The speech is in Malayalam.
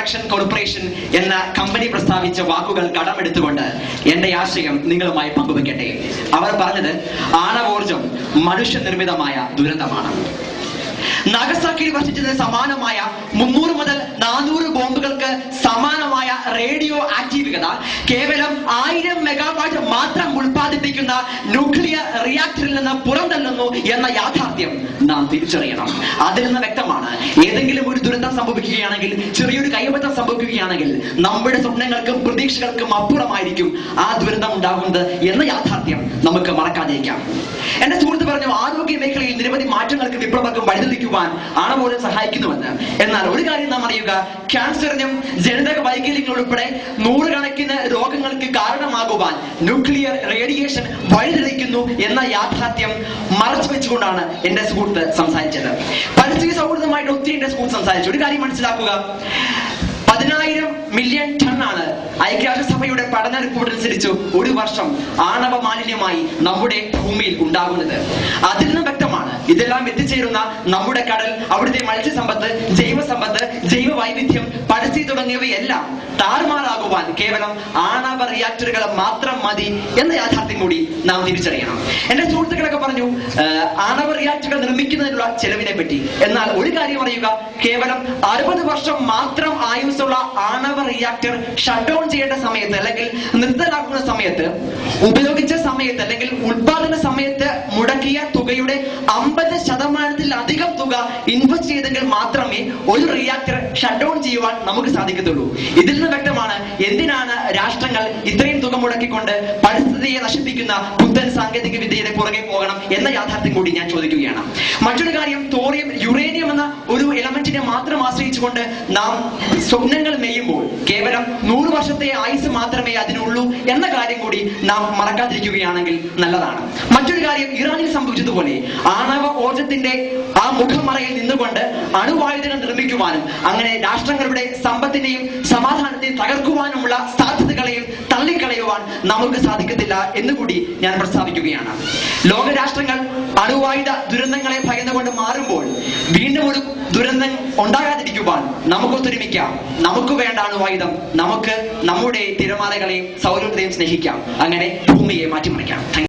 പ്രൊഡക്ഷൻ കോർപ്പറേഷൻ എന്ന കമ്പനി പ്രസ്താവിച്ച വാക്കുകൾ കടമെടുത്തുകൊണ്ട് എന്റെ ആശയം നിങ്ങളുമായി പങ്കുവെക്കട്ടെ. അവർ പറഞ്ഞത് ആണവോർജം മനുഷ്യനിർമ്മിതമായ ദുരന്തമാണ്. നാഗസാക്കിയിൽ വർഷിച്ചതിന് സമാനമായ 300 മുതൽ 400 ബോംബുകൾക്ക് സമാനമായ റേഡിയോ ആക്റ്റീവികത കേവലം 1000 മെഗാവാട്ട് മാത്രം ഉൽപ്പാദിപ്പിക്കുന്ന ന്യൂക്ലിയർ റിയാക്ടറിൽ നിന്ന് പുറന്തള്ളുന്നു എന്ന യാഥാർത്ഥ്യം നാം തിരിച്ചറിയണം. അതിൽ നിന്ന് വ്യക്തമാണ്, ഏതെങ്കിലും ഒരു ദുരന്തം സംഭവിക്കുകയാണെങ്കിൽ, ചെറിയൊരു കൈവത്തം സംഭവിക്കുകയാണെങ്കിൽ നമ്മുടെ സ്വപ്നങ്ങൾക്കും പ്രതീക്ഷകൾക്കും അപ്പുറമായിരിക്കും ആ ദുരന്തം ഉണ്ടാകുന്നത് എന്ന യാഥാർത്ഥ്യം നമുക്ക് മറക്കാതിരിക്കാം. എന്റെ സുഹൃത്ത് പറഞ്ഞു, ആരോഗ്യ മേഖലയിൽ നിരവധി മാറ്റങ്ങൾക്ക് വിപ്ലവക്കും വഴിതെളിക്കുവാൻ ആണവോർജം സഹായിക്കുന്നുവെന്ന്. എന്നാൽ ഒരു കാര്യം നാം അറിയുക, ക്യാൻസറിനും ജനിതക വൈകല്യങ്ങൾ ഉൾപ്പെടെ നൂറുകണക്കിന് രോഗങ്ങൾക്ക് കാരണമാകുവാൻ ന്യൂക്ലിയർ റേഡിയേഷൻ വഴിതെളിക്കുന്നു എന്ന യാഥാർത്ഥ്യം മറച്ചു വെച്ചുകൊണ്ടാണ് എന്റെ സുഹൃത്ത് സംസാരിച്ചത്. പരിസ്ഥിതി സൗഹൃദമായിട്ട് ഒത്തിരി എന്റെ സുഹൃത്ത് സംസാരിച്ചു. ഒരു കാര്യം മനസ്സിലാക്കുക, 10,000 മില്യൺ ടണ്ണാണ് ഐക്യരാഷ്ട്രസഭയുടെ പഠന റിപ്പോർട്ട് അനുസരിച്ച് ഒരു വർഷം ആണവ മാലിന്യമായി നമ്മുടെ ഭൂമിയിൽ ഉണ്ടാകുന്നത്. അതിൽ നിന്ന് വ്യക്തമാണ്, ഇതെല്ലാം എത്തിച്ചേരുന്ന നമ്മുടെ കടൽ, അവിടുത്തെ മത്സ്യസമ്പത്ത്, ജൈവസമ്പത്ത്, ജൈവ വൈവിധ്യം, പരിസ്ഥിതി തുടങ്ങിയവയെല്ലാം താറുമാറാകുവാൻ കേവലം ആണവ റിയാക്ടറുകൾ മാത്രം മതി എന്ന യാഥാർത്ഥ്യം കൂടി നാം തിരിച്ചറിയണം. എന്റെ സുഹൃത്തുക്കളൊക്കെ പറഞ്ഞു ആണവ റിയാക്ടറുകൾ നിർമ്മിക്കുന്നതിനുള്ള ചെലവിനെ പറ്റി. എന്നാൽ ഒരു കാര്യം അറിയുക, കേവലം 60 വർഷം മാത്രം ആയുസ്സുള്ള ആണവ റിയാക്ടർ ഷട്ട് ഡൗൺ ചെയ്യേണ്ട സമയത്ത് അല്ലെങ്കിൽ നിർത്തലാക്കുന്ന സമയത്ത്, ഉപയോഗിച്ച സമയത്ത് അല്ലെങ്കിൽ ഉത്പാദന സമയത്ത് മുടക്കിയ തുകയുടെ 50% തുക ഇൻവെസ്റ്റ് ചെയ്തെങ്കിൽ മാത്രമേ ഒരു റിയാക്ടർ ഷട്ട് ഡൗൺ ചെയ്യുവാൻ നമുക്ക് സാധിക്കത്തുള്ളൂ. ഇതിൽ നിന്ന് വ്യക്തമാണ് എന്തിനാണ് രാഷ്ട്രങ്ങൾ ഇത്രയും തുക മുടക്കിക്കൊണ്ട് പരിസ്ഥിതിയെ നശിപ്പിക്കുന്ന പുത്തൻ സാങ്കേതിക വിദ്യയുടെ പുറകെ പോകണം എന്ന യാഥാർത്ഥ്യം കൂടി ഞാൻ ചോദിക്കുകയാണ്. മറ്റൊരു കാര്യം, തോറിയം, യുറേനിയം എന്ന ഒരു എലമെന്റിനെ മാത്രം ആശ്രയിച്ചുകൊണ്ട് നാം സ്വപ്നങ്ങൾ നെയ്യുമ്പോൾ കേവലം 100 വർഷത്തെ ആയുസ് മാത്രമേ അതിനുള്ളൂ എന്ന കാര്യം കൂടി നാം മറക്കാതിരിക്കുകയാണെങ്കിൽ നല്ലതാണ്. മറ്റൊരു കാര്യം, ഇറാനിൽ സംഭവിച്ചതുപോലെ ആണവ ഊർജത്തിന്റെ ആ മുഖമറയിൽ നിന്നുകൊണ്ട് അണുവായുധങ്ങൾ നിർമ്മിക്കുവാനും അങ്ങനെ രാഷ്ട്രങ്ങളുടെ സമ്പത്തിനെയും സമാധാനത്തെയും തകർക്കുവാനുമുള്ള സാധ്യതകളെയും തള്ളിക്കളയുവാൻ നമുക്ക് സാധിക്കത്തില്ല എന്നുകൂടി ഞാൻ പ്രസ്താവിക്കുകയാണ്. ലോകരാഷ്ട്രങ്ങൾ അണുവായുധ ദുരന്തങ്ങളെ ഭയന്നുകൊണ്ട് മാറുമ്പോൾ വീണ്ടും ഒരു ദുരന്തം ഉണ്ടാകാതിരിക്കുവാൻ നമുക്കൊത്തൊരുമിക്കാം. നമുക്ക് വേണ്ട അണുവായുധം, നമുക്ക് നമ്മുടെ തിരമാലകളെയും സൗരത്തെയും സ്നേഹിക്കാം. അങ്ങനെ ഭൂമിയെ മാറ്റിമറിക്കാം.